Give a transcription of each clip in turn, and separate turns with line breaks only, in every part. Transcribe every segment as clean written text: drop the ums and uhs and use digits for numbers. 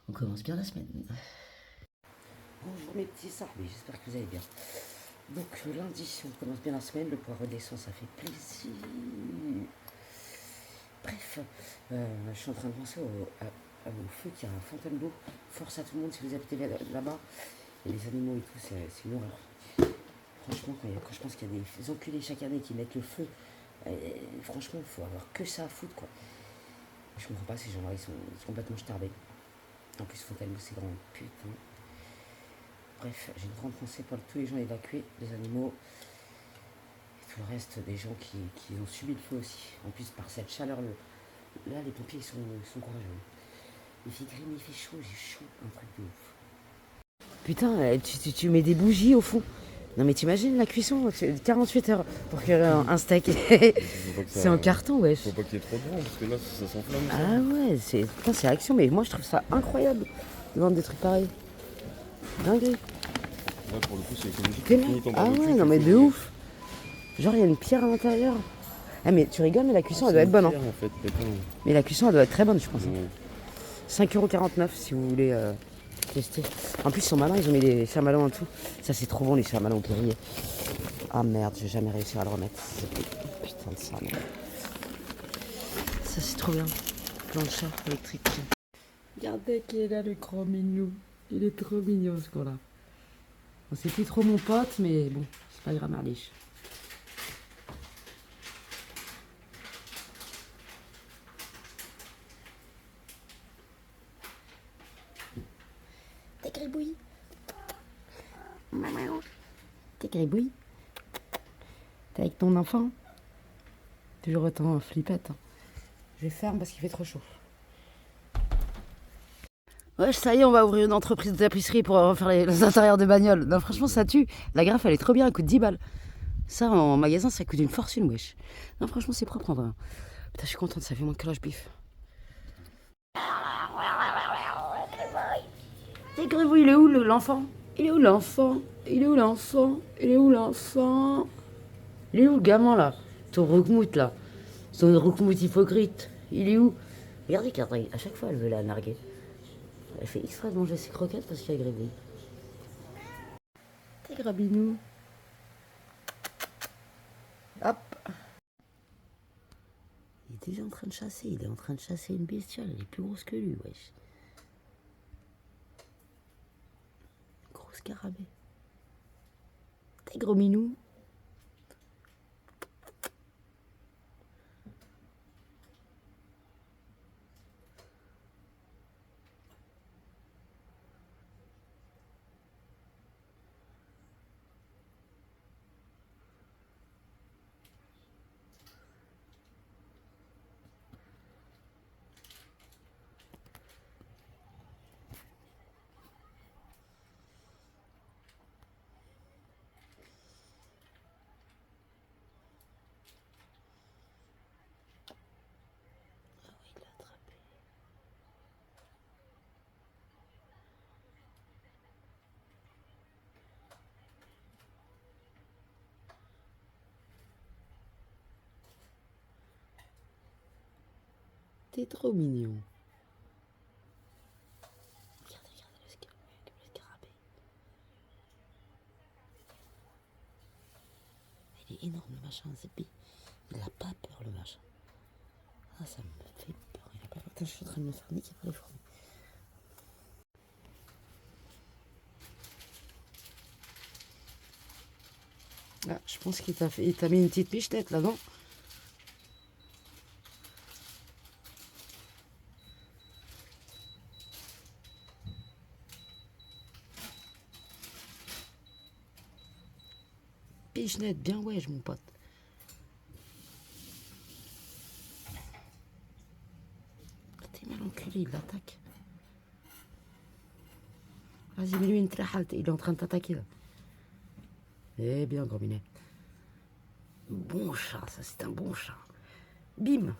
On commence bien la semaine. Bonjour mes petits sarbis, j'espère que vous allez bien. Donc le lundi, on commence bien la semaine, le poids redescend, ça fait plaisir. Bref, je suis en train de penser au feu qui a à Fontainebleau. Force à tout le monde si vous habitez là-bas. Et les animaux et tout, c'est une horreur. Franchement, quand je pense qu'il y a des enculés chaque année qui mettent le feu, franchement, il faut avoir que ça à foutre, quoi. Je comprends pas, ces gens-là, ils sont complètement starbés. En plus, Fontainebleau, c'est grand, putain. Bref, j'ai une grande pensée pour tous les gens évacués, les animaux, et tout le reste des gens qui ont subi le feu aussi. En plus, par cette chaleur, là, les pompiers, ils sont courageux. Il fait gris, il fait chaud, j'ai chaud, un truc de ouf. Putain, tu mets des bougies au fond. Non mais t'imagines la cuisson, 48 heures pour cuire un steak. C'est en carton, wesh.
Faut pas qu'il y ait trop de vent parce que là ça s'enflamme.
Ah ouais, c'est action, mais moi je trouve ça incroyable de vendre des trucs pareils. Dingue.
Là pour le coup c'est écologique.
Ah ouais, non mais de ouf. Genre il y a une pierre à l'intérieur. Ah mais tu rigoles, mais la cuisson elle doit être bonne.
Pierre, en fait,
Mais la cuisson elle doit être très bonne, je pense.
ouais.
5,49€ si vous voulez tester. En plus ils sont malins, ils ont mis des chamallows en tout. Ça c'est trop bon les chamallows grillés. Ah merde, je vais jamais réussir à le remettre. Putain de ça, merde. Ça c'est trop bien. Plancha électrique. Regardez qui est là le gros mignon. Il est trop mignon ce gars-là. Bon, c'est plus trop mon pote, mais bon, c'est pas grave, Marliche. T'es gribouille. T'es gribouille. T'es avec ton enfant. Toujours autant flippette. Hein. Je ferme parce qu'il fait trop chaud. Ouais, ça y est, on va ouvrir une entreprise de tapisserie pour refaire les intérieurs de bagnoles. Non, franchement, ça tue. La graffe, elle est trop bien, elle coûte 10 balles. Ça, en magasin, ça coûte une fortune, wesh. Non, franchement, c'est propre en vrai. Putain, je suis contente, ça fait moins que l'âge bif. C'est Grivou, il est où l'enfant? Il est où l'enfant? Il est où l'enfant? Il est où l'enfant? Il est où le gamin là? Ton roukmout là? Son roukmout hypocrite? Il est où? Regardez, regardez, à chaque fois elle veut la narguer. Elle fait exprès de manger ses croquettes parce qu'il y a Grivou. T'es grabinou. Hop. Il est déjà en train de chasser, il est en train de chasser une bestiole, elle est plus grosse que lui, wesh. Gros scarabée. T'es gros minou. T'es trop mignon. Regardez, regardez le scarabée. Il est énorme le machin, c'est pire. Il a pas peur le machin. Ah, ça me fait peur. Il a pas peur. Attends, je suis en train de me faire niquer par les fourmis. Ah, je pense qu'il t'a mis une petite pichenette là, non? Pichenette, bien wesh, mon pote. T'es mal enculé, il l'attaque. Vas-y, mets-lui une trahalte, il est en train de t'attaquer là. Eh bien, gros minet. Bon chat, ça c'est un bon chat. Bim.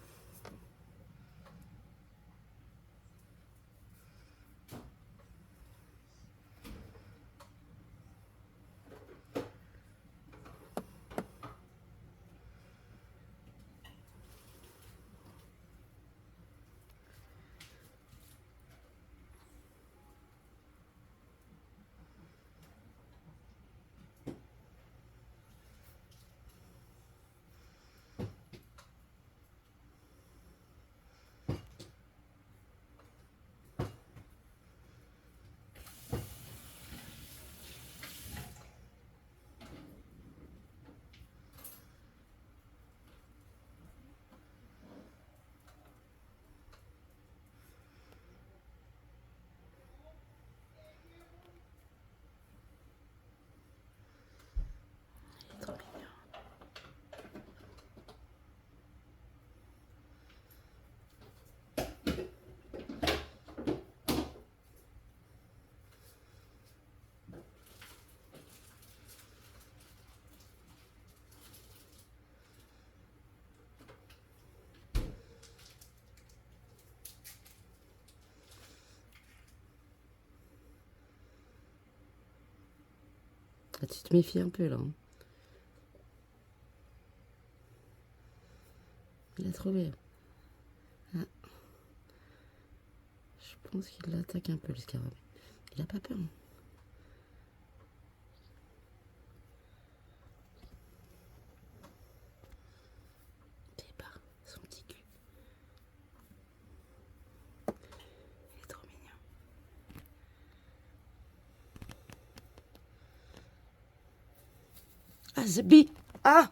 Ah, tu te méfies un peu là. Hein. Il a trouvé. Ah, je pense qu'il l'attaque un peu le scarabée. Il a pas peur. Hein. C'est pas son petit cul. Il est trop mignon. Ah, Zabi! Ah!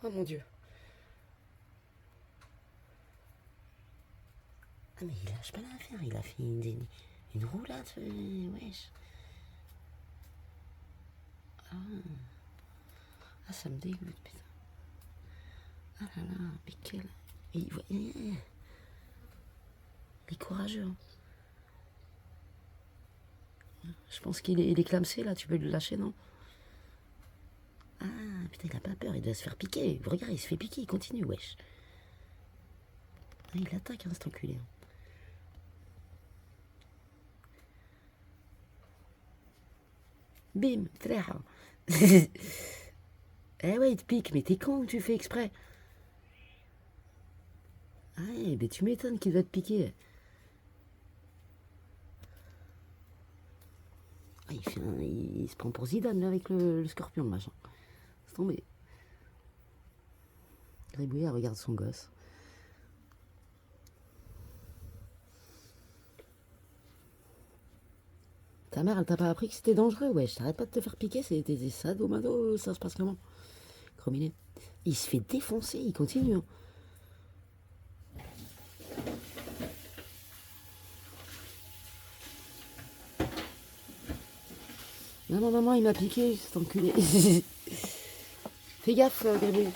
Oh mon dieu. Ah mais il lâche pas l'affaire, il a fait une roulade, wesh. Ah. Ah, ça me dégoûte, putain. Ah là là, mais quel... il est courageux. Hein. Je pense qu'il est, il est clamsé là, tu peux le lâcher, non? Ah, putain, il a pas peur, il doit se faire piquer. Regarde, il se fait piquer, il continue, wesh. Ah, il attaque, hein, cet enculé. Bim, tréha. Eh ouais, il te pique, mais t'es con ou tu fais exprès? Ah ouais, mais tu m'étonnes qu'il doit te piquer. Ah, il se prend pour Zidane là, avec le scorpion, le machin. C'est tombé. Gribouillet regarde son gosse. Ta mère, elle t'a pas appris que c'était dangereux, wesh. T'arrêtes pas de te faire piquer, c'est sadomado, ça se passe comment? Crominet. Il se fait défoncer, il continue. Hein. Maman, maman, il m'a piqué, cet enculé. Fais gaffe, bébé.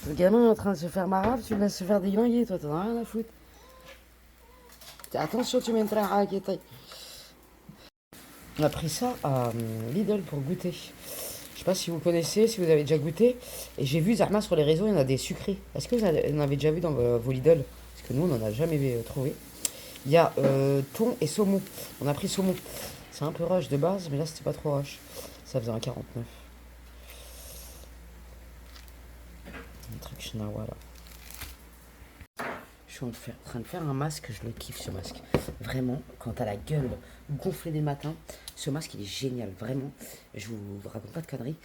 Le gamin est en train de se faire marave, tu le laisses se faire déglinguer, toi, t'en as rien à foutre. Attention, tu m'entras à inquiéter. On a pris ça à Lidl pour goûter. Je sais pas si vous connaissez, si vous avez déjà goûté. Et j'ai vu Zarma sur les réseaux, il y en a des sucrés. Est-ce que vous en avez déjà vu dans vos Lidl? Parce que nous, on n'en a jamais trouvé. Il y a thon et saumon. On a pris saumon. C'est un peu rush de base, mais là, c'était pas trop rush. Ça faisait un 49. Un truc chinois, là. Je suis en train de faire un masque, je le kiffe ce masque. Vraiment, quand t'as la gueule gonflée dès le matin, ce masque il est génial, vraiment. Je vous raconte pas de conneries.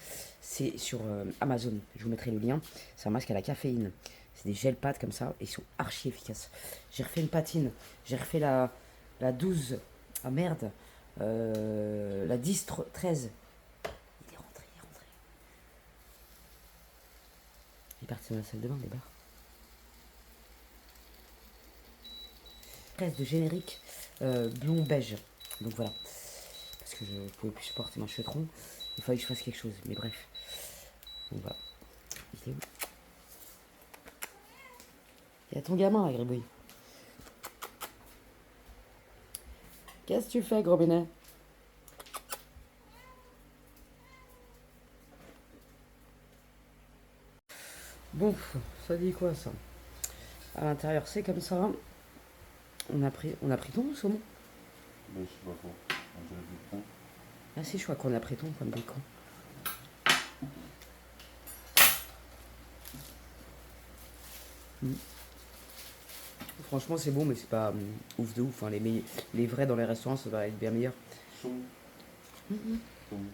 C'est sur Amazon, je vous mettrai le lien. C'est un masque à la caféine. C'est des gels pâtes comme ça, et ils sont archi efficaces. J'ai refait une patine, j'ai refait la 12. Ah merde, la 10, 13. Il est rentré, il est rentré. Il est parti dans la salle de bain, des bars. De générique blond beige. Donc voilà. Parce que je pouvais plus supporter mon cheveux. Il fallait que je fasse quelque chose. Mais bref. Donc voilà. Il est où? Il y a ton gamin là, Gribouille. Qu'est-ce que tu fais, gros bénin? Bon, ça dit quoi ça? À l'intérieur, c'est comme ça. On a pris ton saumon?
Mais je sais pas quoi. On dirait du pain.
Ah si, je crois qu'on a pris ton comme des cons. Franchement, c'est bon, mais c'est pas ouf de ouf. Hein. Les vrais dans les restaurants, ça va être bien meilleur.
Saumon. Saumon.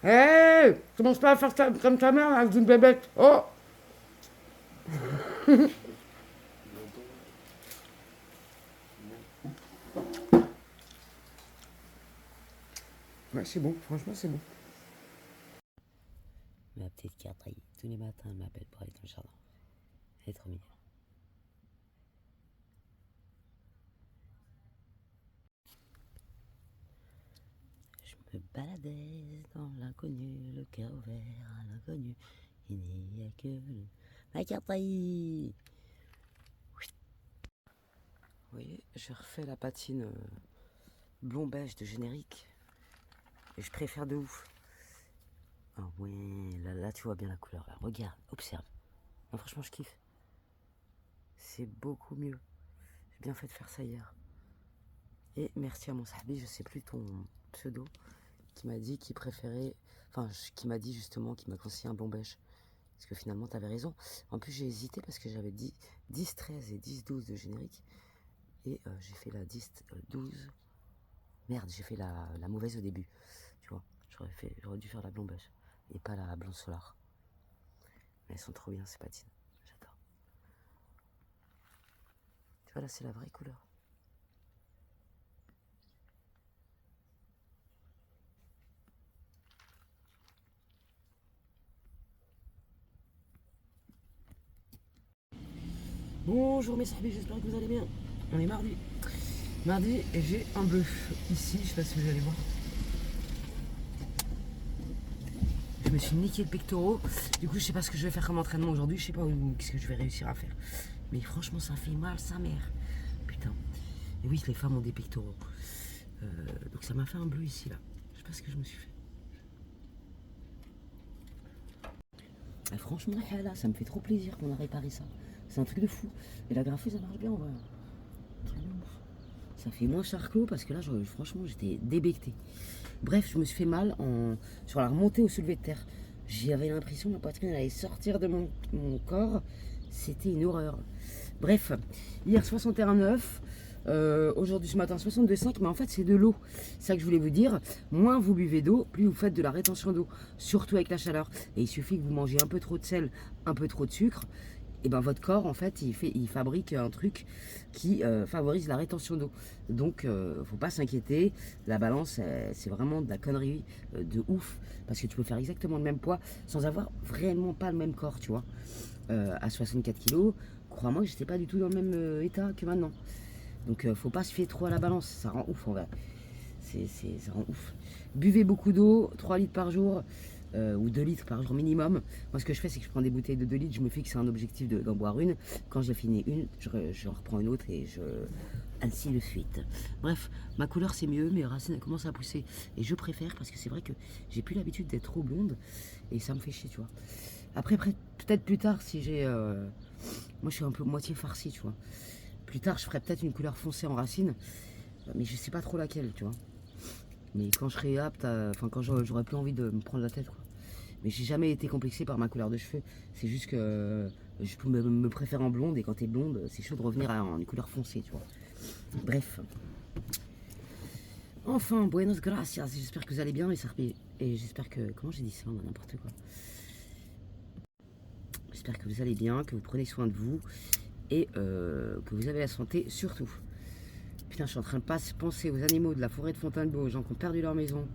Hé hey, commence pas à faire comme ta mère avec une bébête. Oh. Ouais, c'est bon, franchement, c'est bon. Ma petite carte, tous les matins, elle m'appelle pour aller dans le jardin. Elle est trop mignonne. Je me baladais dans l'inconnu, le cœur ouvert à l'inconnu. Il n'y a que ma carte. Vous voyez, je refais la patine blond beige de générique. Et je préfère de ouf. Ah ouais, là tu vois bien la couleur. Là. Regarde, observe. Non, franchement, je kiffe. C'est beaucoup mieux. J'ai bien fait de faire ça hier. Et merci à mon sahbi, je sais plus ton pseudo, qui m'a dit qu'il préférait, enfin, qui m'a dit justement, qui m'a conseillé un bon bêche. Parce que finalement, t'avais raison. En plus, j'ai hésité parce que j'avais dit 10, 13 et 10, 12 de générique. Et j'ai fait la 10, 12. Merde, j'ai fait la mauvaise au début. Tu vois, j'aurais dû faire la blonde bêche et pas la blonde solar. Mais elles sont trop bien ces patines. J'adore. Tu vois, là, c'est la vraie couleur. Bonjour mes amis, j'espère que vous allez bien. On est mardi. Mardi et j'ai un bœuf ici, je sais pas si vous allez voir. Je me suis niqué le pectoral. Du coup, je sais pas ce que je vais faire comme entraînement aujourd'hui. Je sais pas qu'est-ce que je vais réussir à faire. Mais franchement, ça fait mal, sa mère. Putain. Et oui, les femmes ont des pectoraux. Donc ça m'a fait un bleu ici, là. Je sais pas ce que je me suis fait. Et franchement, là, ça me fait trop plaisir qu'on a réparé ça. C'est un truc de fou. Et la graphie, ça marche bien, en vrai. Un truc de ouf. Ça fait moins charcot parce que là, franchement, j'étais débecté. Bref, je me suis fait mal sur la remontée au soulevé de terre. J'avais l'impression que ma poitrine allait sortir de mon corps. C'était une horreur. Bref, hier 61,9. Aujourd'hui ce matin 62,5, mais en fait c'est de l'eau. C'est ça que je voulais vous dire. Moins vous buvez d'eau, plus vous faites de la rétention d'eau, surtout avec la chaleur. Et il suffit que vous mangez un peu trop de sel, un peu trop de sucre, et ben votre corps en fait il fabrique un truc qui favorise la rétention d'eau. Donc faut pas s'inquiéter, la balance c'est vraiment de la connerie de ouf, parce que tu peux faire exactement le même poids sans avoir vraiment pas le même corps, tu vois. À 64 kilos, crois-moi que j'étais pas du tout dans le même état que maintenant. Donc faut pas se fier trop à la balance, ça rend ouf en vrai. Ça rend ouf. Buvez beaucoup d'eau, 3 litres par jour, ou 2 litres par jour minimum. Moi ce que je fais c'est que je prends des bouteilles de 2 litres, je me fixe un objectif d'en boire une. Quand j'ai fini une, je reprends une autre et ainsi de suite. Bref, ma couleur c'est mieux, mes racines commencent à pousser. Et je préfère parce que c'est vrai que j'ai plus l'habitude d'être trop blonde et ça me fait chier, tu vois. Après peut-être plus tard si j'ai... moi je suis un peu moitié farci, tu vois. Plus tard, je ferai peut-être une couleur foncée en racine, mais je sais pas trop laquelle, tu vois. Mais quand je serai apte, enfin quand j'aurai plus envie de me prendre la tête, quoi. Mais j'ai jamais été complexé par ma couleur de cheveux. C'est juste que je peux me préfère en blonde et quand t'es blonde, c'est chaud de revenir à une couleur foncée, tu vois. Bref. Enfin, buenos gracias. J'espère que vous allez bien, les sarpés. Et j'espère que... Comment j'ai dit ça, moi, n'importe quoi. J'espère que vous allez bien, que vous prenez soin de vous et que vous avez la santé surtout. Putain, je suis en train de penser aux animaux de la forêt de Fontainebleau, aux gens qui ont perdu leur maison.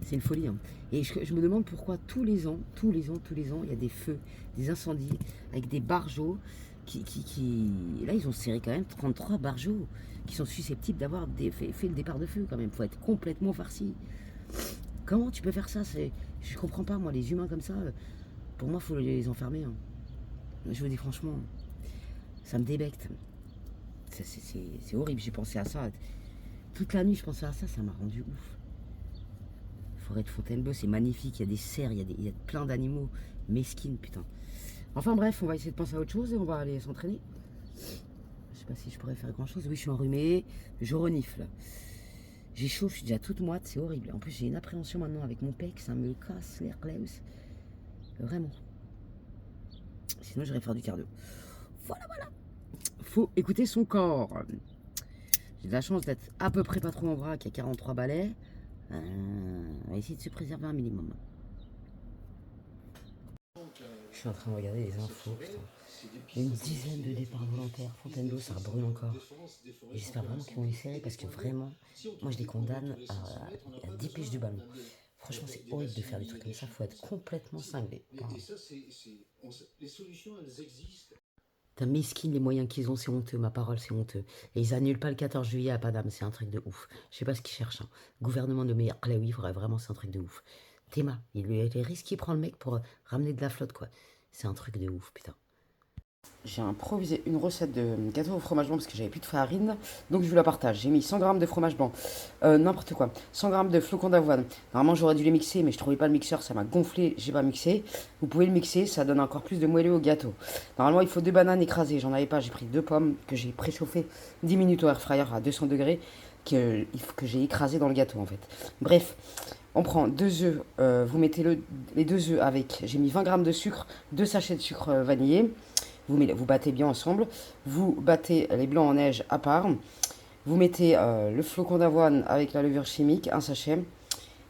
C'est une folie. Hein. Et je me demande pourquoi tous les ans, il y a des feux, des incendies, avec des barjots Là, ils ont serré quand même 33 barjots qui sont susceptibles d'avoir fait le départ de feu quand même. Faut être complètement farci. Comment tu peux faire ça? Je comprends pas, moi, les humains comme ça, pour moi, il faut les enfermer. Hein. Je vous dis franchement, ça me débecte. C'est horrible, j'ai pensé à ça. Toute la nuit, je pensais à ça, ça m'a rendu ouf. Forêt de Fontainebleau, c'est magnifique, il y a des cerfs, il y a plein d'animaux mesquines, putain. Enfin bref, on va essayer de penser à autre chose et on va aller s'entraîner. Je sais pas si je pourrais faire grand chose. Oui, je suis enrhumée, je renifle. J'ai chaud, je suis déjà toute moite, c'est horrible. En plus, j'ai une appréhension maintenant avec mon pec, ça me casse l'air Klaus. Vraiment. Sinon, j'irai faire du cardio. Voilà. Faut écouter son corps. J'ai de la chance d'être à peu près pas trop en vrac, à 43 balais. On va essayer de se préserver un minimum. Je suis en train de regarder les infos, putain. Il y a une dizaine de départs volontaires. Fontainebleau, ça brûle encore. Et j'espère vraiment qu'ils vont les serrer parce que vraiment, moi je les condamne à 10 piges du ballon. Franchement, c'est horrible de faire des trucs comme ça. Faut être complètement cinglé. Les solutions, elles existent. T'as mesquine les moyens qu'ils ont, c'est honteux, ma parole, c'est honteux. Et ils annulent pas le 14 juillet à Padam, c'est un truc de ouf. Je sais pas ce qu'ils cherchent. Hein. Gouvernement de meilleur Klaoui, vraiment, c'est un truc de ouf. Théma, les risques qu'il prend le mec pour ramener de la flotte, quoi. C'est un truc de ouf, putain. J'ai improvisé une recette de gâteau au fromage blanc parce que j'avais plus de farine, donc je vous la partage. J'ai mis 100 grammes de fromage blanc, n'importe quoi, 100 grammes de flocons d'avoine. Normalement j'aurais dû les mixer, mais je trouvais pas le mixeur, ça m'a gonflé, j'ai pas mixé. Vous pouvez le mixer, ça donne encore plus de moelleux au gâteau. Normalement il faut 2 bananes écrasées, j'en avais pas, j'ai pris 2 pommes que j'ai préchauffées 10 minutes au air fryer à 200 degrés, que j'ai écrasé dans le gâteau en fait. Bref, on prend 2 œufs, vous mettez les 2 œufs avec, j'ai mis 20 grammes de sucre, 2 sachets de sucre vanillé. Vous battez bien ensemble. Vous battez les blancs en neige à part. Vous mettez le flocon d'avoine avec la levure chimique, un sachet.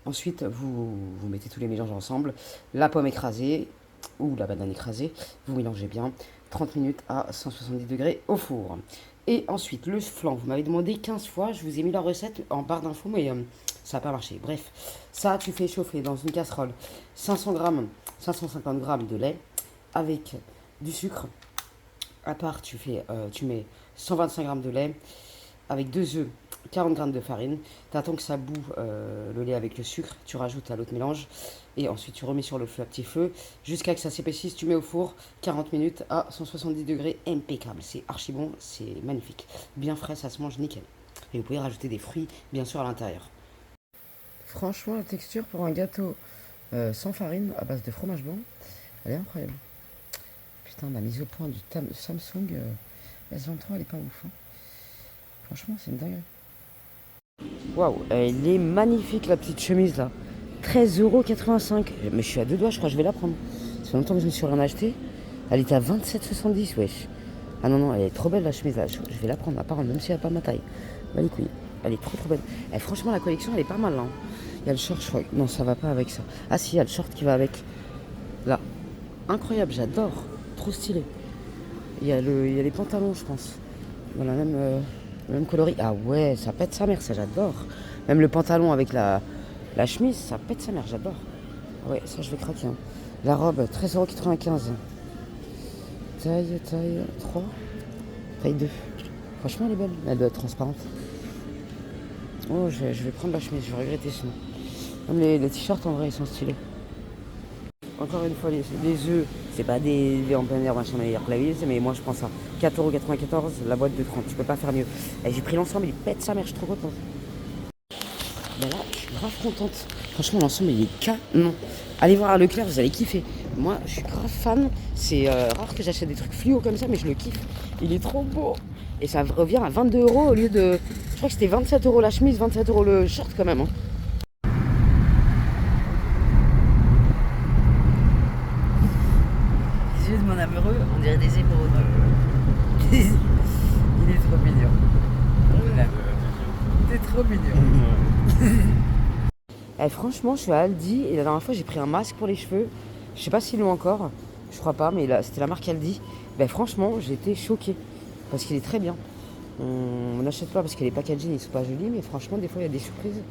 Ensuite, vous mettez tous les mélanges ensemble. La pomme écrasée ou la banane écrasée. Vous mélangez bien. 30 minutes à 170 degrés au four. Et ensuite, le flan. Vous m'avez demandé 15 fois. Je vous ai mis la recette en barre d'infos, mais ça n'a pas marché. Bref, ça, tu fais chauffer dans une casserole 500 grammes, 550 grammes de lait avec du sucre. À part, tu mets 125 grammes de lait avec 2 œufs, 40 grammes de farine. Tu attends que ça bout le lait avec le sucre. Tu rajoutes à l'autre mélange. Et ensuite, tu remets sur le feu à petit feu jusqu'à ce que ça s'épaississe. Tu mets au four 40 minutes à 170 degrés. Impeccable. C'est archi bon. C'est magnifique. Bien frais, ça se mange nickel. Et vous pouvez rajouter des fruits, bien sûr, à l'intérieur. Franchement, la texture pour un gâteau sans farine à base de fromage blanc, elle est incroyable. Putain, la mise au point du Samsung S23, elle est pas ouf. Hein. Franchement, c'est une dinguerie. Waouh, elle est magnifique la petite chemise là. 13,85 €. Mais je suis à 2 doigts, je crois que je vais la prendre. Ça fait longtemps que je me suis rien acheté. Elle était à 27,70 €, wesh. Ah non, non, elle est trop belle la chemise là. Je vais la prendre, à part même si elle n'a pas ma taille. Bah les couilles. Elle est trop belle. Et franchement, la collection, elle est pas mal là. Hein. Il y a le short, je crois. Non, ça va pas avec ça. Ah si, il y a le short qui va avec. Là. Incroyable, j'adore. Trop stylé. Il y a les pantalons, je pense. Dans le même coloris. Ah ouais, ça pète sa mère, ça j'adore. Même le pantalon avec la chemise, ça pète sa mère, j'adore. Ah ouais, ça je vais craquer. Hein. La robe, 13,95 €. Taille 3, taille 2. Franchement, elle est belle. Elle doit être transparente. Oh, je vais prendre la chemise, je vais regretter sinon. Même les t-shirts, en vrai, ils sont stylés. Encore une fois, les œufs, c'est pas des œufs en plein air, machin meilleur que la ville, mais moi je prends ça. 4,94 €, la boîte de 30, tu peux pas faire mieux. Et j'ai pris l'ensemble, il pète sa mère, je suis trop contente. Ben là, je suis grave contente. Franchement, l'ensemble, il est canon. Allez voir à Leclerc, vous allez kiffer. Moi, je suis grave fan. C'est rare que j'achète des trucs fluo comme ça, mais je le kiffe. Il est trop beau. Et ça revient à 22 € au lieu de. Je crois que c'était 27 € la chemise, 27 € le short quand même. Hein. Les yeux de mon amoureux, on dirait des émeraudes. Il est trop mignon. T'es trop mignon. Franchement, je suis à Aldi et la dernière fois j'ai pris un masque pour les cheveux. Je sais pas s'ils l'ont encore, je crois pas, mais là, c'était la marque Aldi. Franchement, j'ai été choquée parce qu'il est très bien. On n'achète pas parce que les packaging ils sont pas jolis, mais franchement, des fois il y a des surprises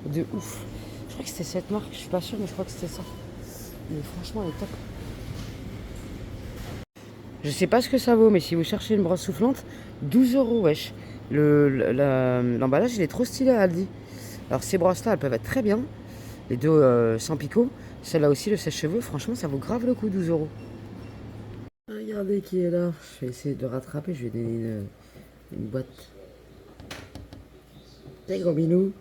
de ouf. Je crois que c'était cette marque, je suis pas sûre, mais je crois que c'était ça. Mais franchement, elle est top. Je sais pas ce que ça vaut, mais si vous cherchez une brosse soufflante, 12 € wesh. L'emballage il est trop stylé à Aldi. Alors ces brosses là elles peuvent être très bien. Les deux sans picot. Celle-là aussi, le sèche-cheveux, franchement ça vaut grave le coup, 12 €. Regardez qui est là. Je vais essayer de le rattraper, je vais lui donner une boîte. T'es gros minou.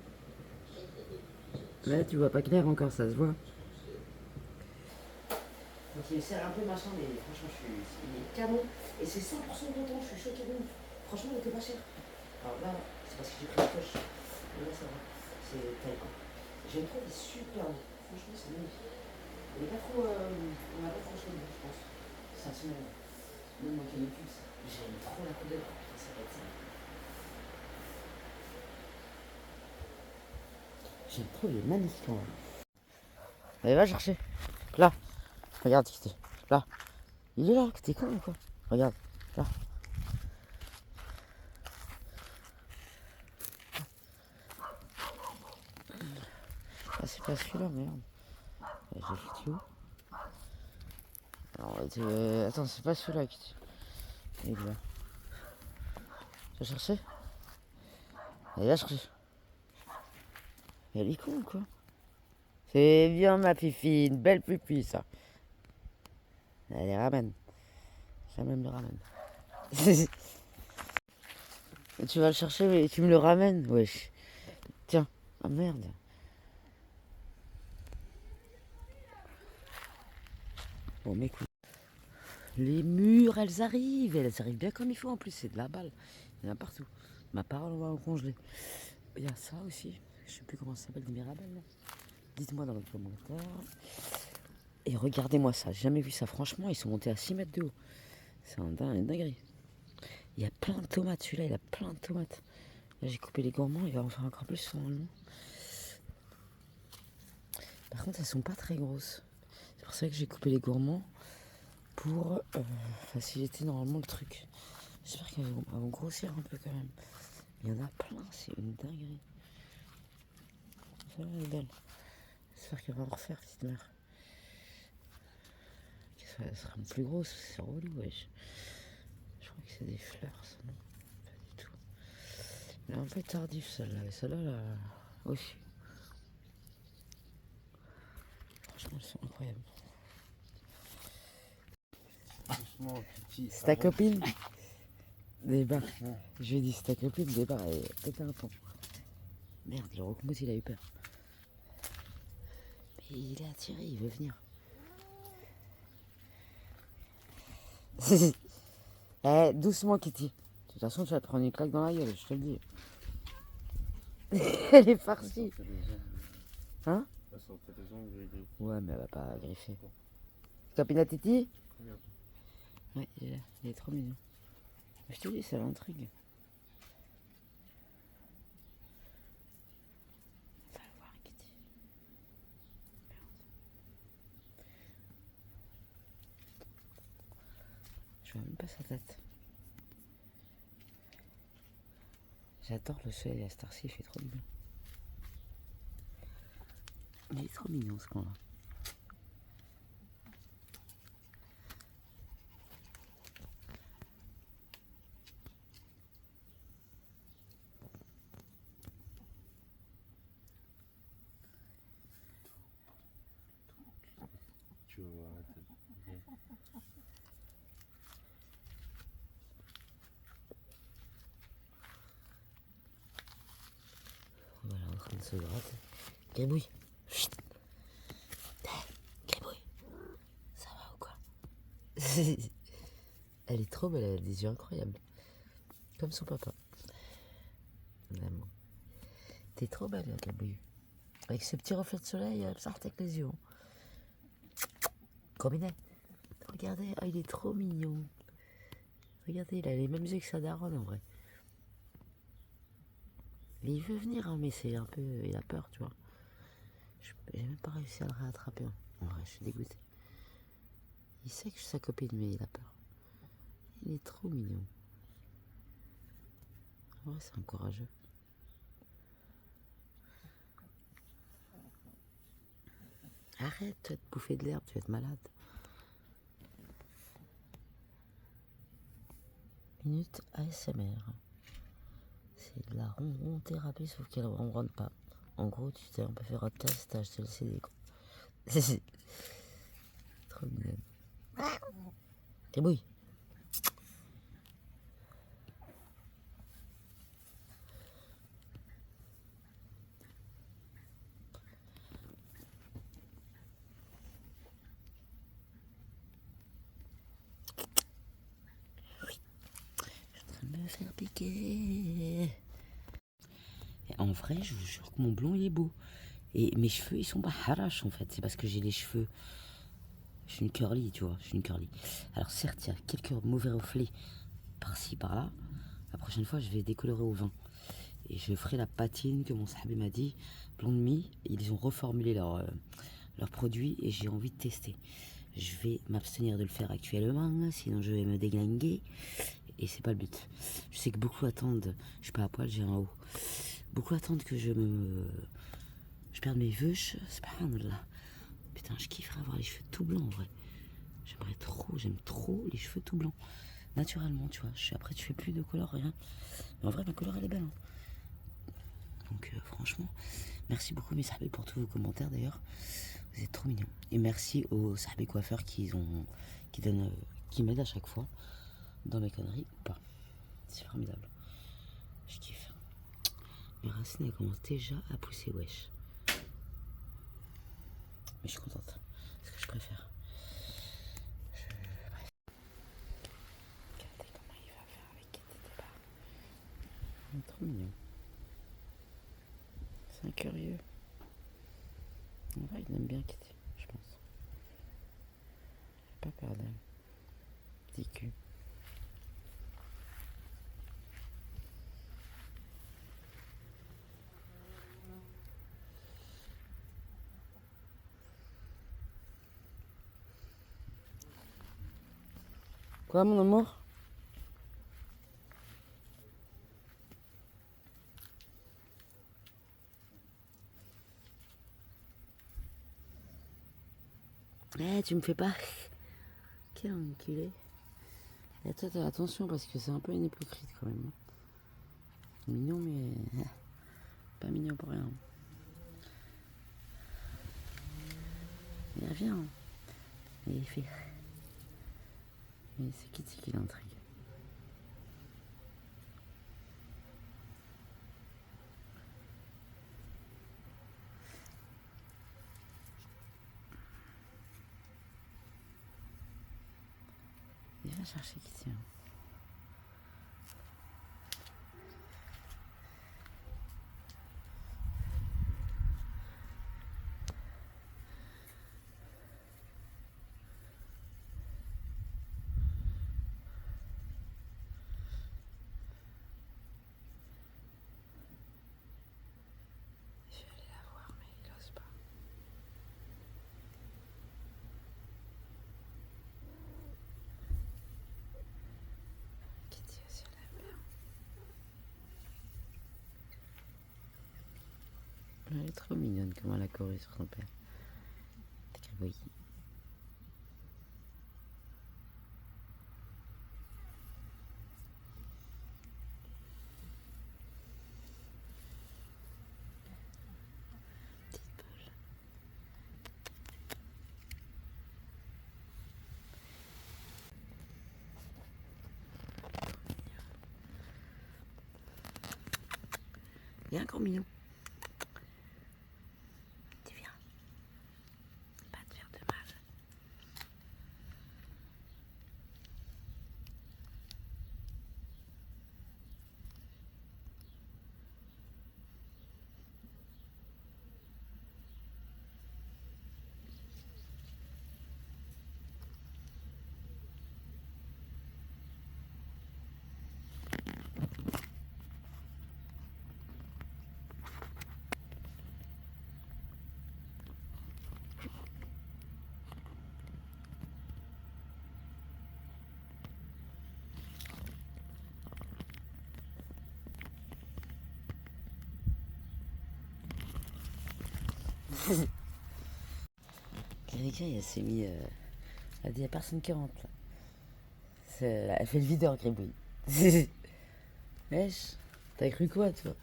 Là tu vois pas clair encore, ça se voit. Donc il sert un peu machin, mais franchement il est canon. Et c'est 100% coton, je suis choqué de ouf. Franchement il était pas cher. Alors là, c'est parce que j'ai pris la poche. Mais là ça va, c'est taille quoi. Je le trouve super beau. Franchement c'est magnifique. Il est pas trop, on n'a pas trop chaud, je pense. Ça se met. Même moi qui me pulse, j'aime trop la couleur. Ça va être ça. J'aime trop, il est magnifique en vrai. Allez, va chercher. Là. Regarde, Kitty. Là. Il est là, t'es con ou quoi? Regarde. Là. Ah, c'est pas celui-là, merde. J'ai foutu où? Alors, attends, c'est pas celui-là, Kitty. Il est là. Tu vas chercher? Allez, va chercher. Elle est con ou quoi? C'est bien ma fifine, belle pupille ça. Allez, ramène. Tiens, même le ramène. Tu vas le chercher mais tu me le ramènes. Wesh. Tiens. Ah merde. Bon, mais écoute. Les murs, elles arrivent. Elles arrivent bien comme il faut en plus. C'est de la balle. Il y en a partout. Ma parole, on va en congeler. Il y a ça aussi. Je sais plus comment ça s'appelle, des mirabelles. Là. Dites-moi dans le commentaire. Et regardez-moi ça. J'ai jamais vu ça. Franchement, ils sont montés à 6 mètres de haut. C'est une dinguerie. Il y a plein de tomates. Celui-là, il a plein de tomates. Là, j'ai coupé les gourmands. Il va en faire encore plus normalement. Par contre, elles sont pas très grosses. C'est pour ça que j'ai coupé les gourmands. Pour faciliter normalement le truc. J'espère qu'elles vont grossir un peu quand même. Il y en a plein. C'est une dinguerie. Ça va, elle est belle. J'espère qu'elle va en refaire, petite mère. Elle sera plus grosse, c'est relou, wesh. Je crois que c'est des fleurs, ça, non? Pas du tout. Elle est un peu tardif, celle-là. Et celle-là, là, aussi. Franchement, elles sont incroyables. C'est ta copine? Débat. Je lui ai dit, c'est ta copine, débat. Et pété un pont. Merde, le roquemout, il a eu peur. Mais il est attiré, il veut venir. Eh, doucement, Kitty. De toute façon, tu vas te prendre une claque dans la gueule, je te le dis. Elle est farcie. Hein? Ouais, mais elle va pas griffer. Copine à Titi? Ouais, il est trop mignon. Je te dis, ça l'intrigue. Va le voir, Kitty. Merde. Je vois même pas sa tête. J'adore le soleil à cette heure-ci, il fait trop bien. Il est trop mignon ce coin-là.
Tu vas voir.
Voilà, en train de se gratter. Gribouille. Chut. Gribouille. Ça va ou quoi? Elle est trop belle, elle a des yeux incroyables. Comme son papa. Vraiment. T'es trop belle, la Gribouille. Avec ce petit reflet de soleil, elle sort avec les yeux. Combiné. Regardez, oh, il est trop mignon. Regardez, il a les mêmes yeux que sa daronne en vrai. Mais il veut venir, hein, mais c'est un peu. Il a peur, tu vois. J'ai même pas réussi à le rattraper. Hein. En vrai, je suis dégoûté. Il sait que je suis sa copine, mais il a peur. Il est trop mignon. En vrai, c'est un courageux. Arrête, tu vas te bouffer de l'herbe, tu vas être malade. Minute ASMR. C'est de la ronron thérapie, sauf qu'elle ne ronronne pas. En gros, tu t'es un peu fait un test, t'as acheté le CD. Trop mignonne. Débrouille. Me faire piquer. Et en vrai, je vous jure que mon blond il est beau. Et mes cheveux ils sont pas harash en fait. C'est parce que j'ai les cheveux. Je suis une curly, tu vois. Je suis une curly. Alors certes, il y a quelques mauvais reflets par-ci par-là. La prochaine fois, je vais décolorer au vin. Et je ferai la patine que mon sahabi m'a dit. Blonde Me, ils ont reformulé leur produit et j'ai envie de tester. Je vais m'abstenir de le faire actuellement, sinon je vais me déglinguer. Et c'est pas le but. Je sais que beaucoup attendent, je suis pas à poil, j'ai un haut. Beaucoup attendent que je perde mes veuches. Subhanallah. Putain, je kifferais avoir les cheveux tout blancs en vrai. J'aime trop les cheveux tout blancs. Naturellement, tu vois. Après, tu fais plus de couleur, rien. Mais en vrai, ma couleur, elle est belle. Hein. Donc, franchement, merci beaucoup, mes sahabis, pour tous vos commentaires d'ailleurs. Vous êtes trop mignons. Et merci aux sahabis coiffeurs qui qui m'aide à chaque fois dans mes conneries ou pas. C'est formidable. Je kiffe. Mes racines elles commencent déjà à pousser, wesh. Mais je suis contente. C'est ce que je préfère. Bref. Regardez comment il va faire avec Kitty Débat. Il est trop mignon. C'est un curieux. En vrai, il aime bien Kitty, je pense. J'ai pas peur d'elle. Petit cul. Quoi, mon amour? Eh, tu me fais pas. Quel enculé. Et toi, t'as attention parce que c'est un peu une hypocrite quand même. Mignon, mais pas mignon pour rien. Il revient. Et il fait. Mais c'est Kitty qui l'intrigue. Il va chercher Kitty. Je vais aller la voir, mais il n'ose pas. Kitty aussi, elle aime bien. Elle est trop mignonne, comment elle a couru sur son père. Oui. Petite poule. Il est encore mignon. Tu viens. Pas te faire de mal. Erika, elle s'est mis. Elle a dit, il n'y a personne qui rentre là. Elle fait le videur, Gribouille. Wesh, t'as cru quoi, toi?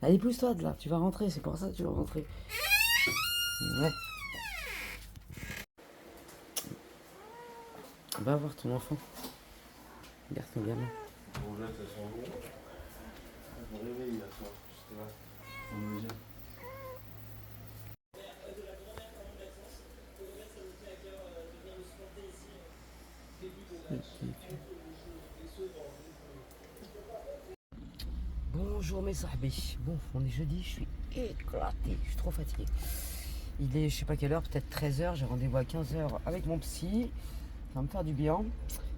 Allez, pousse-toi de là, tu vas rentrer, c'est pour ça que tu vas rentrer. Ouais. Va voir ton enfant. Regarde ton gamin.
Bonjour, elles sont longues. Je me réveille hier soir, j'étais là. On me dit.
Bonjour mes sahbis. Bon, on est jeudi, je suis éclaté, je suis trop fatigué. Il est, je sais pas quelle heure, peut-être 13h, j'ai rendez-vous à 15h avec mon psy. Ça va me faire du bien.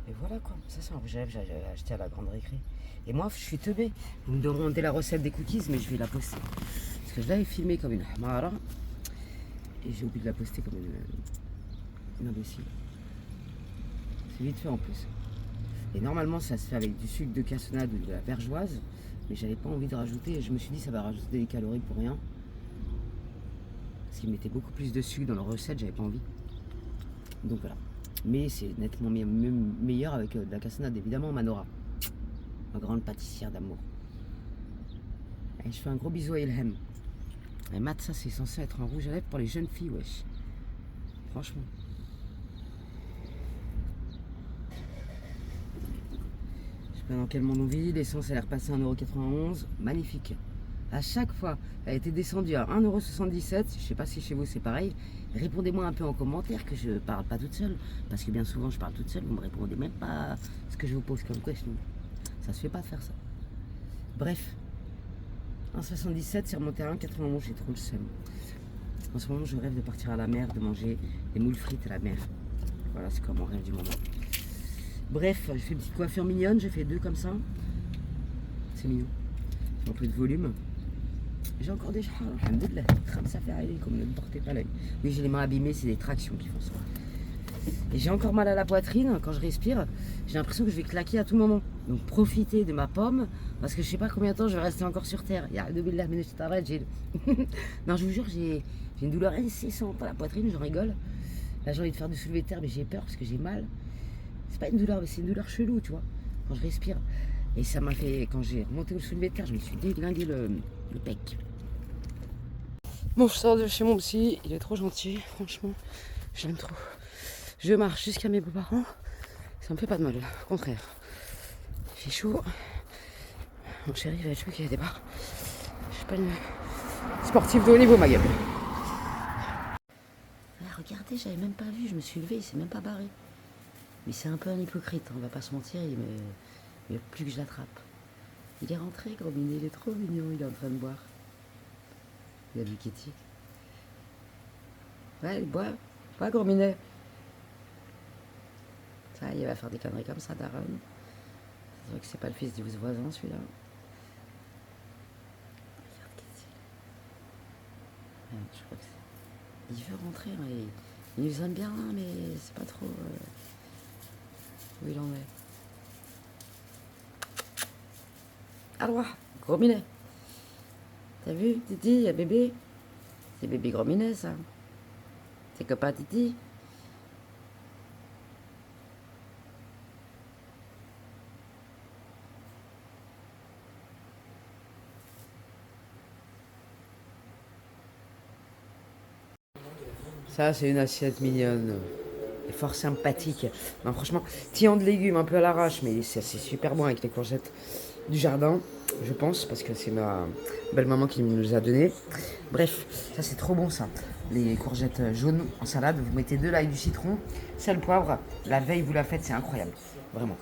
Et voilà quoi, ça c'est un rouge à lèvres, j'ai acheté à la grande récré. Et moi, je suis teubé. Vous me demandez la recette des cookies, mais je vais la poster. Parce que je l'avais filmée comme une hamara. Et j'ai oublié de la poster comme une imbécile. C'est vite fait en plus. Et normalement, ça se fait avec du sucre de cassonade ou de la vergeoise. Mais j'avais pas envie de rajouter. Et je me suis dit, ça va rajouter des calories pour rien. Parce qu'ils mettaient beaucoup plus de sucre dans leur recette, j'avais pas envie. Donc voilà. Mais c'est nettement meilleur avec de la cassonade, évidemment, Manora. Ma grande pâtissière d'amour. Et je fais un gros bisou à Ilham. Et Mat, ça c'est censé être un rouge à lèvres pour les jeunes filles, wesh. Franchement. Dans quel monde on vit, l'essence elle est repassée à 1,91 €, magnifique. À chaque fois, elle était descendue à 1,77 €. Je sais pas si chez vous c'est pareil. Répondez-moi un peu en commentaire que je parle pas toute seule. Parce que bien souvent je parle toute seule, vous me répondez même pas ce que je vous pose comme question. Ça se fait pas de faire ça. Bref, 1,77 c'est remonté à 1,91, j'ai trop le seum. En ce moment je rêve de partir à la mer, de manger des moules frites à la mer. Voilà, c'est comme mon rêve du moment. Bref, j'ai fait une petite coiffure mignonne, j'ai fait 2 comme ça. C'est mignon. J'ai un peu de volume. J'ai encore des chars, alhamdoulilah. Ça fait aller comme ne me portez pas l'œil. Oui, j'ai les mains abîmées, c'est des tractions qui font ça. Et j'ai encore mal à la poitrine quand je respire. J'ai l'impression que je vais claquer à tout moment. Donc profitez de ma pomme, parce que je sais pas combien de temps je vais rester encore sur terre. Non, je vous jure, j'ai une douleur incessante à la poitrine, j'en rigole. Là, j'ai envie de faire du soulevé de terre, mais j'ai peur parce que j'ai mal. C'est pas une douleur, mais c'est une douleur chelou, tu vois, quand je respire. Et ça m'a fait, quand j'ai remonté au soulevé de terre, je me suis déglingué le pec. Bon, je sors de chez mon psy, il est trop gentil, franchement, je l'aime trop. Je marche jusqu'à mes beaux-parents, ça me fait pas de mal, au contraire. Il fait chaud, mon chéri va être chaud qu'il y a des barres. Je suis pas une sportive de haut niveau, ma gueule. Ah, regardez, j'avais même pas vu, je me suis levée, il s'est même pas barré. Mais c'est un peu un hypocrite, on va pas se mentir, il veut plus que je l'attrape. Il est rentré, gros minet, il est trop mignon, il est en train de boire. Il a du Kitty. Ouais, il boit, gros minet. Ça, il va faire des conneries comme ça, Darren. C'est vrai que c'est pas le fils du voisin, celui-là. Regarde Kitty. Ouais, je crois que c'est... Il veut rentrer, hein, il nous aime bien, hein, mais c'est pas trop où il en est. Alors, gros minet. T'as vu, Titi, il y a bébé. C'est bébé gros minet, ça. C'est copain Titi. Ça, c'est une assiette mignonne. Et fort sympathique. Non, franchement, tian de légumes un peu à l'arrache, mais c'est super bon avec les courgettes du jardin, je pense, parce que c'est ma belle-maman qui nous les a donné. Bref, ça c'est trop bon ça. Les courgettes jaunes en salade, vous mettez de l'ail, du citron, sel, poivre. La veille, vous la faites, c'est incroyable. Vraiment.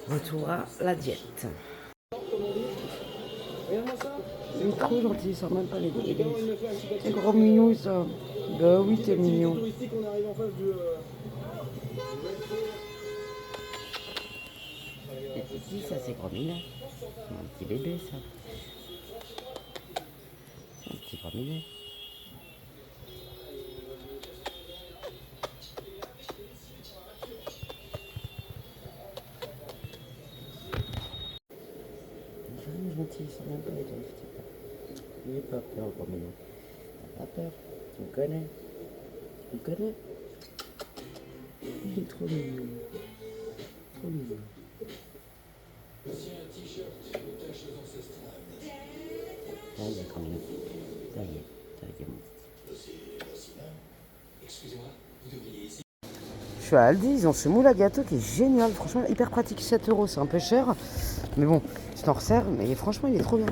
Retour à la diète. Il est trop gentil, ça même pas les dégâts. C'est gros mignon ça. Bah oui, t'es mignon. Et petit, ça c'est gros mignon. C'est un petit bébé ça. C'est un petit gros mignon. Il est vraiment gentil, ça même pas les dégâts. Il est pas peur, gros mignon. T'as pas peur, tu me connais. Tu me connais. Il est trop mignon. Trop mignon. Ça y est, quand même. Ça y est, mon petit. Je suis à Aldi, ils ont ce moule à gâteau qui est génial, franchement hyper pratique, 7 €, c'est un peu cher, mais bon, je t'en resserre, mais franchement il est trop bien.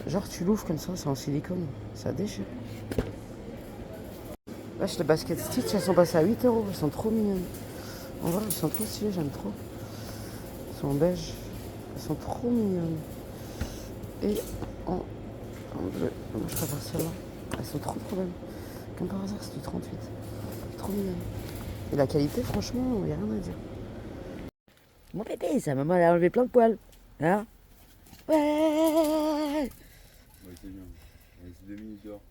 Genre tu l'ouvres comme ça, c'est en silicone, ça déchire. Là, les baskets Stitch, elles sont passées à 8 €, elles sont trop mignonnes. En vrai, elles sont trop stylées, j'aime trop. Elles sont en beige, elles sont trop mignonnes. Et en bleu, moi je préfère celle-là. Elles sont trop belles. Comme par hasard, c'est du 38. Trop mignonne. Et la qualité, franchement, il n'y a rien à dire. Mon bébé, sa maman elle a enlevé plein de poils. Hein? Ouais.
Ouais, c'est bien. Allez, c'est 2 minutes dehors.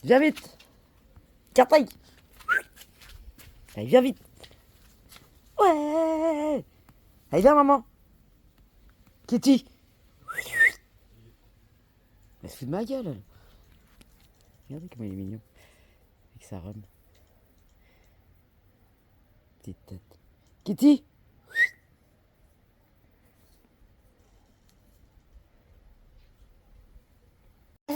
Viens vite. Cartaille. Allez, viens vite. Ouais. Allez, viens, maman. Kitty. Elle se fout de ma gueule, elle. Regardez comment il est mignon. Avec sa robe. Petite tête. Kitty. Il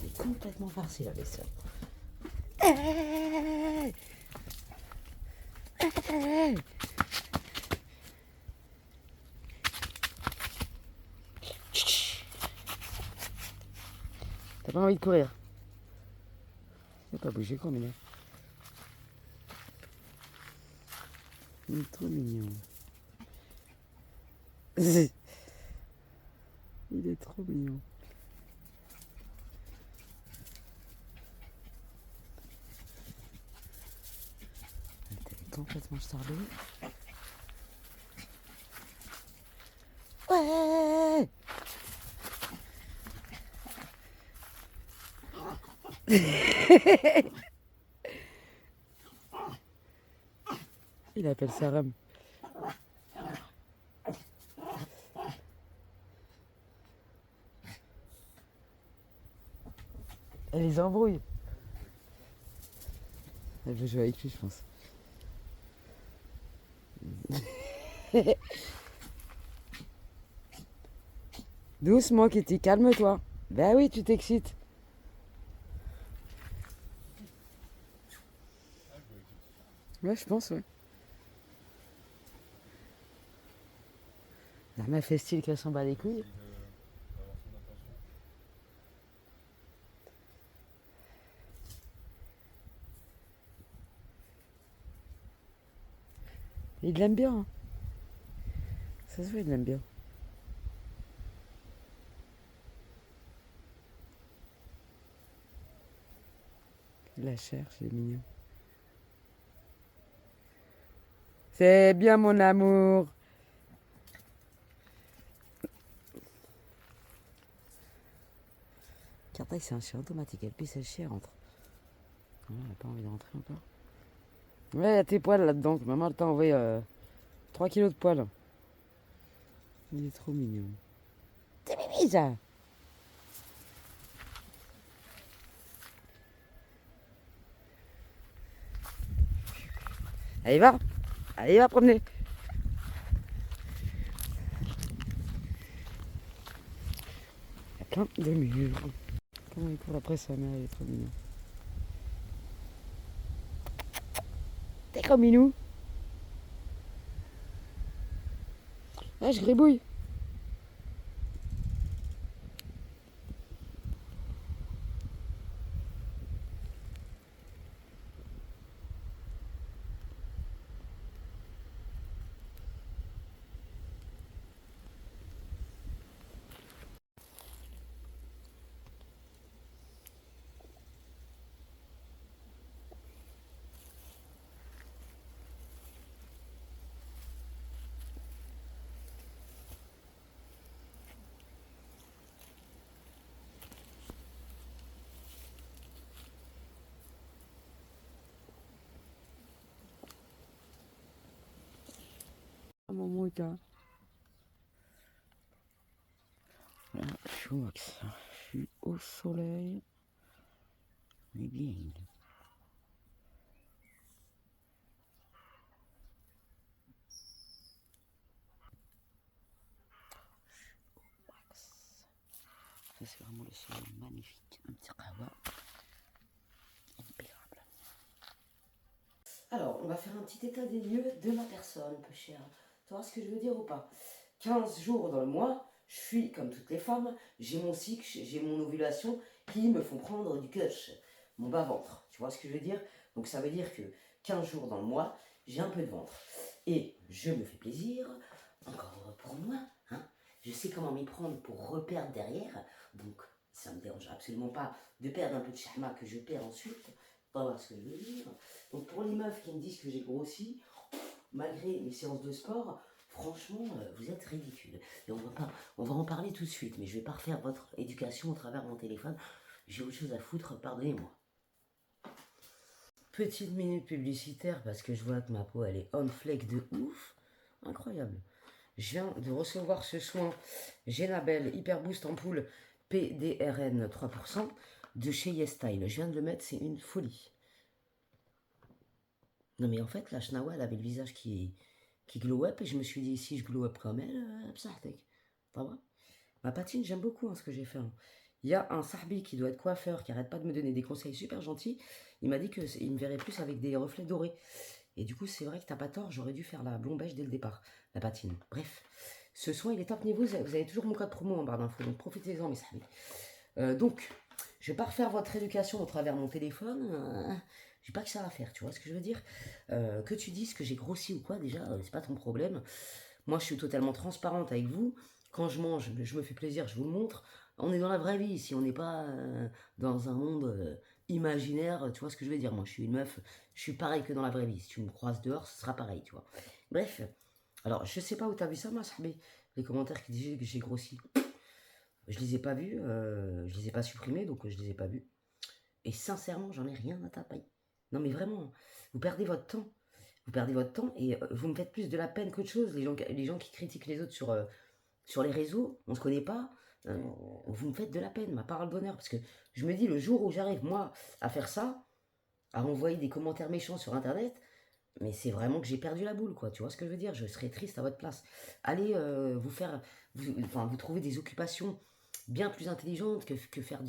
est complètement farci, la vaisselle. T'as pas envie de courir? Il pas bouger quoi, mais il est trop mignon. Il est trop mignon. T'es complètement starbé. Ouais. Il appelle ça rame. Elle les embrouille. Elle veut jouer avec lui, je pense. Doucement, Kitty, calme-toi. Ben oui, tu t'excites. Ouais, je pense, ouais. La meuf fait style qu'elle s'en bat les couilles. Il l'aime bien. Hein. Ça se voit, il l'aime bien. Il la cherche, il est mignon. C'est bien mon amour. Cartail, c'est un chien automatique. Elle pisse, elle chie, elle rentre. Oh, elle n'a pas envie de rentrer encore. Ouais, il y a tes poils là-dedans. Maman, elle t'a envoyé 3 kilos de poils. Il est trop mignon. C'est mimi, ça. Allez, va. Allez, va promener. Il y a plein de murs. Comment il court après sa mère, il est trop mignon. T'es comme minou. Ah, je gribouille. Ah, mon mouton. Là, je suis au max. Je suis au soleil. On est bien. Ça, c'est vraiment le soleil magnifique. Un petit kawa. Impeccable. Alors, on va faire un petit état des lieux de ma personne, peu chère. Tu vois ce que je veux dire ou pas? 15 jours dans le mois, je suis comme toutes les femmes, j'ai mon cycle, j'ai mon ovulation qui me font prendre du kush, mon bas-ventre. Tu vois ce que je veux dire? Donc ça veut dire que 15 jours dans le mois, j'ai un peu de ventre. Et je me fais plaisir, encore pour moi, hein. Je sais comment m'y prendre pour reperdre derrière, donc ça ne me dérange absolument pas de perdre un peu de shahma que je perds ensuite. Pas voir ce que je veux dire. Donc pour les meufs qui me disent que j'ai grossi, malgré mes séances de sport, franchement, vous êtes ridicules. Et on va en parler tout de suite, mais je vais pas refaire votre éducation au travers de mon téléphone. J'ai autre chose à foutre, pardonnez-moi. Petite minute publicitaire parce que je vois que ma peau elle est on flake de ouf. Incroyable. Je viens de recevoir ce soin Génabel Hyper Boost Ampoule PDRN 3% de chez YesStyle. Je viens de le mettre, c'est une folie. Non mais en fait, la Shnawa, elle avait le visage qui glow up et je me suis dit, si je glow up comme elle, psartek. Pas vrai? Ma patine, j'aime beaucoup hein, ce que j'ai fait. Hein. Il y a un Sarbi qui doit être coiffeur, qui arrête pas de me donner des conseils super gentils. Il m'a dit qu'il me verrait plus avec des reflets dorés. Et du coup, c'est vrai que t'as pas tort, j'aurais dû faire la blond beige dès le départ, la patine. Bref, ce soin, il est top niveau, vous avez toujours mon code promo en barre d'infos, donc profitez-en, mes samis. Donc, je vais pas refaire votre éducation au travers de mon téléphone. J'ai pas que ça à faire, tu vois ce que je veux dire. Que tu dises que j'ai grossi ou quoi, déjà, c'est pas ton problème. Moi, je suis totalement transparente avec vous. Quand je mange, je me fais plaisir, je vous le montre. On est dans la vraie vie ici, on n'est pas dans un monde imaginaire, tu vois ce que je veux dire. Moi, je suis une meuf, je suis pareil que dans la vraie vie. Si tu me croises dehors, ce sera pareil, tu vois. Bref, alors, je sais pas où t'as vu ça, mais les commentaires qui disaient que j'ai grossi. Je les ai pas vus, je les ai pas supprimés, donc je les ai pas vus. Et sincèrement, j'en ai rien à taper. Non mais vraiment, vous perdez votre temps. Vous perdez votre temps et vous me faites plus de la peine qu'autre chose. Les gens qui critiquent les autres sur les réseaux, on se connaît pas. Vous me faites de la peine, ma parole d'honneur. Parce que je me dis, le jour où j'arrive, moi, à faire ça, à envoyer des commentaires méchants sur Internet, mais c'est vraiment que j'ai perdu la boule, quoi. Tu vois ce que je veux dire? Je serais triste à votre place. Allez vous faire... vous trouvez des occupations bien plus intelligentes que faire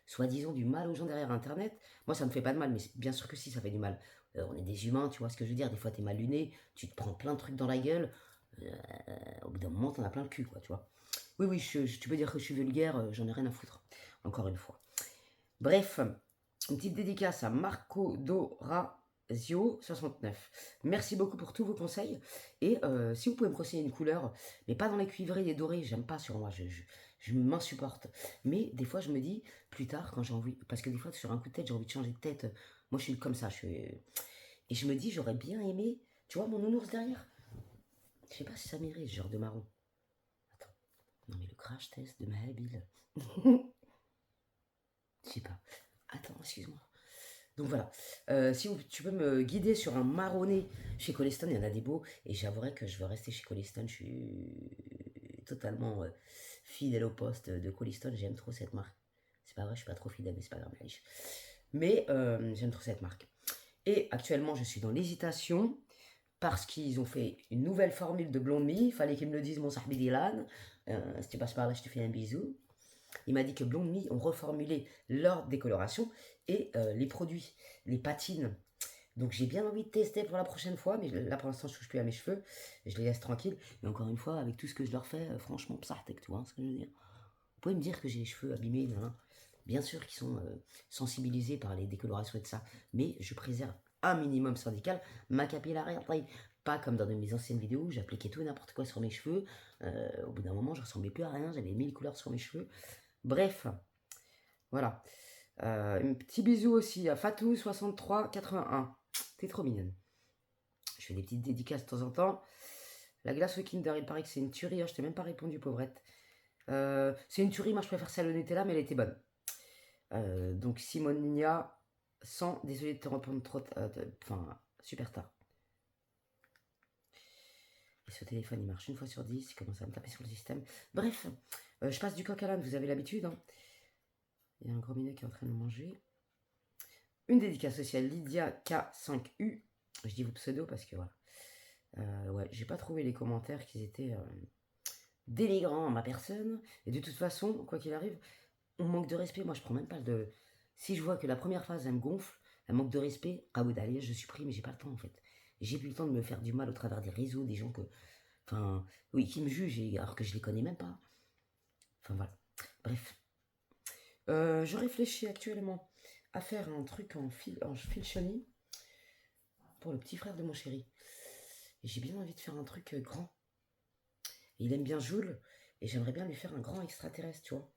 soi-disant du mal aux gens derrière Internet. Moi, ça me fait pas de mal, mais bien sûr que si, ça fait du mal. On est des humains, tu vois ce que je veux dire? Des fois, t'es mal luné, tu te prends plein de trucs dans la gueule. Au bout d'un moment, t'en as plein le cul, quoi, tu vois. Oui, oui, tu peux dire que je suis vulgaire, j'en ai rien à foutre. Encore une fois. Bref, une petite dédicace à Marco Dorazio 69. Merci beaucoup pour tous vos conseils. Et si vous pouvez me conseiller une couleur, mais pas dans les cuivrés et dorés, j'aime pas sur moi, je m'insupporte. Mais des fois, je me dis, plus tard, quand j'ai envie, parce que des fois, sur un coup de tête, j'ai envie de changer de tête. Moi, je suis comme ça. Et je me dis, j'aurais bien aimé, tu vois, mon nounours derrière. Je sais pas si ça m'irait, ce genre de marron. Attends. Non, mais le crash test de ma habile. Je sais pas. Attends, excuse-moi. Donc voilà, si tu peux me guider sur un marronné chez Coliston, il y en a des beaux, et j'avouerai que je veux rester chez Coliston, je suis totalement fidèle au poste de Coliston, j'aime trop cette marque. C'est pas vrai, je suis pas trop fidèle, mais c'est pas grave, Maïch. Mais j'aime trop cette marque. Et actuellement, je suis dans l'hésitation, parce qu'ils ont fait une nouvelle formule de blonde mie, il fallait qu'ils me le disent, mon sahbi Dylan. Si tu passes par là, je te fais un bisou. Il m'a dit que Blonde Me ont reformulé leur décoloration et les produits, les patines. Donc j'ai bien envie de tester pour la prochaine fois, mais là pour l'instant je touche plus à mes cheveux, je les laisse tranquilles. Mais encore une fois, avec tout ce que je leur fais, franchement, psartek, tu vois ce que je veux dire. Vous pouvez me dire que j'ai les cheveux abîmés, non. Bien sûr qu'ils sont sensibilisés par les décolorations et de ça, mais je préserve un minimum syndical ma capillarité. Pas comme dans de mes anciennes vidéos où j'appliquais tout et n'importe quoi sur mes cheveux. Au bout d'un moment, je ressemblais plus à rien, j'avais 1000 couleurs sur mes cheveux. Bref, voilà. Un petit bisou aussi à Fatou6381. T'es trop mignonne. Je fais des petites dédicaces de temps en temps. La glace au Kinder, il paraît que c'est une tuerie. Je t'ai même pas répondu, pauvrette. C'est une tuerie, moi je préfère celle au Nutella, mais elle était bonne. Donc Simonia, désolé de te répondre trop. Enfin, super tard. Et ce téléphone, il marche une fois sur 10. Il commence à me taper sur le système. Bref, je passe du coq à l'âne, vous avez l'habitude. Hein. Il y a un gros minet qui est en train de manger. Une dédicace aussi à Lydia K5U. Je dis vos pseudos parce que voilà. Ouais, j'ai pas trouvé les commentaires qui étaient dénigrants à ma personne. Et de toute façon, quoi qu'il arrive, on manque de respect. Moi, je prends même pas de. Si je vois que la première phase, elle me gonfle, elle manque de respect, Raoud je supprime, mais j'ai pas le temps en fait. J'ai plus le temps de me faire du mal au travers des réseaux, des gens que. Enfin, oui, qui me jugent alors que je les connais même pas. Enfin voilà. Bref. Je réfléchis actuellement à faire un truc en fil shiny pour le petit frère de mon chéri. Et j'ai bien envie de faire un truc grand. Et il aime bien Joule, et j'aimerais bien lui faire un grand extraterrestre, tu vois.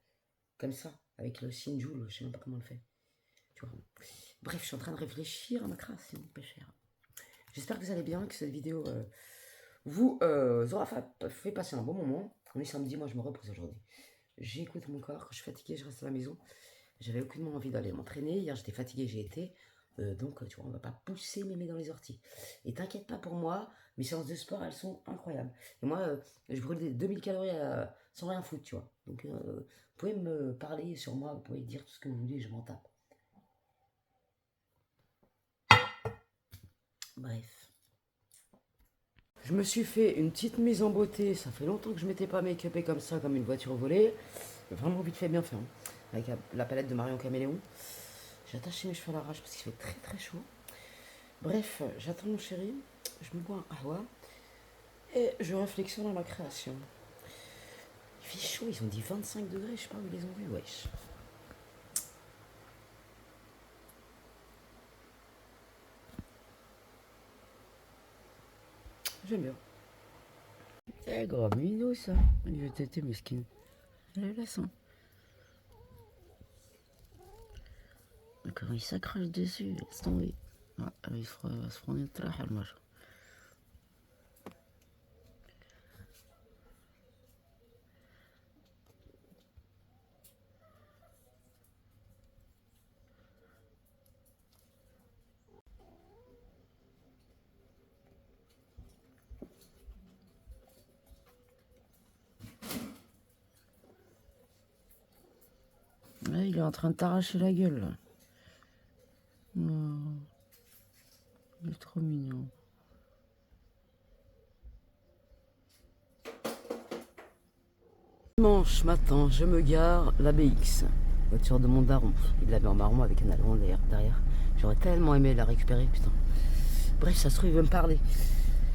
Comme ça, avec le signe Joule, je sais même pas comment on le fait. Tu vois. Bref, je suis en train de réfléchir à ma création, pas cher. J'espère que vous allez bien, que cette vidéo vous aura fait passer un bon moment. On est samedi, moi je me repose aujourd'hui. J'écoute mon corps, quand je suis fatiguée, je reste à la maison. J'avais aucunement envie d'aller m'entraîner. Hier, j'étais fatiguée, j'ai été. Donc, tu vois, on va pas pousser mémé dans les orties. Et t'inquiète pas pour moi, mes séances de sport, elles sont incroyables. Et moi, je brûle des 2000 calories sans rien foutre, tu vois. Donc, vous pouvez me parler sur moi, vous pouvez dire tout ce que vous voulez, je m'en tape. Bref. Je me suis fait une petite mise en beauté. Ça fait longtemps que je m'étais pas make-upé comme ça, comme une voiture volée. Vraiment vite fait, bien fait. Hein. Avec la palette de Marion Caméléon. J'ai attaché mes cheveux à l'arrache parce qu'il fait très très chaud. Bref, j'attends mon chéri, je me bois un kahwa et je réflexionne à ma création. Il fait chaud, ils ont dit 25 degrés, je sais pas où ils les ont vus, wesh. J'aime bien. C'est grave mignon ça. Il veut têter mesquine. Elle est là, ça. Quand il s'accroche dessus, laisse tomber. Ah, il se prend une trahe, le machin. Ouais, il est en train de t'arracher la gueule là. Oh, il est trop mignon. Dimanche matin, je me gare la BX, voiture de mon daron. Il l'avait en marron avec un allemand derrière. J'aurais tellement aimé la récupérer, putain. Bref, ça se trouve, il veut me parler.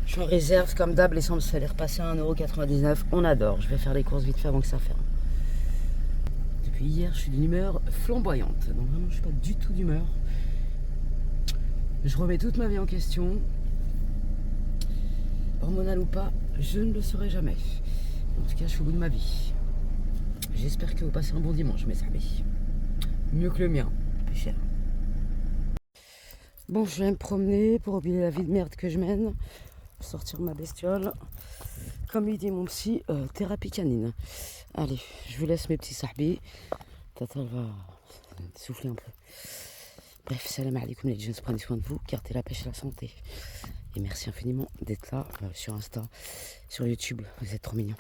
Je suis en réserve, comme d'hab, l'essence elle est repassée à 1,99 €. On adore. Je vais faire les courses vite fait avant que ça ferme. Depuis hier, je suis d'une humeur flamboyante. Donc vraiment, je suis pas du tout d'humeur. Je remets toute ma vie en question. Hormonal ou pas, je ne le saurai jamais. En tout cas, je suis au bout de ma vie. J'espère que vous passez un bon dimanche, mes amis. Mieux que le mien, plus cher. Bon, je vais me promener pour oublier la vie de merde que je mène. Sortir ma bestiole. Comme lui dit mon psy, thérapie canine. Allez, je vous laisse mes petits sahbis. Tata va souffler un peu. Bref, salam alaikum les jeunes, prenez soin de vous, gardez la pêche et la santé. Et merci infiniment d'être là sur Insta, sur YouTube, vous êtes trop mignons.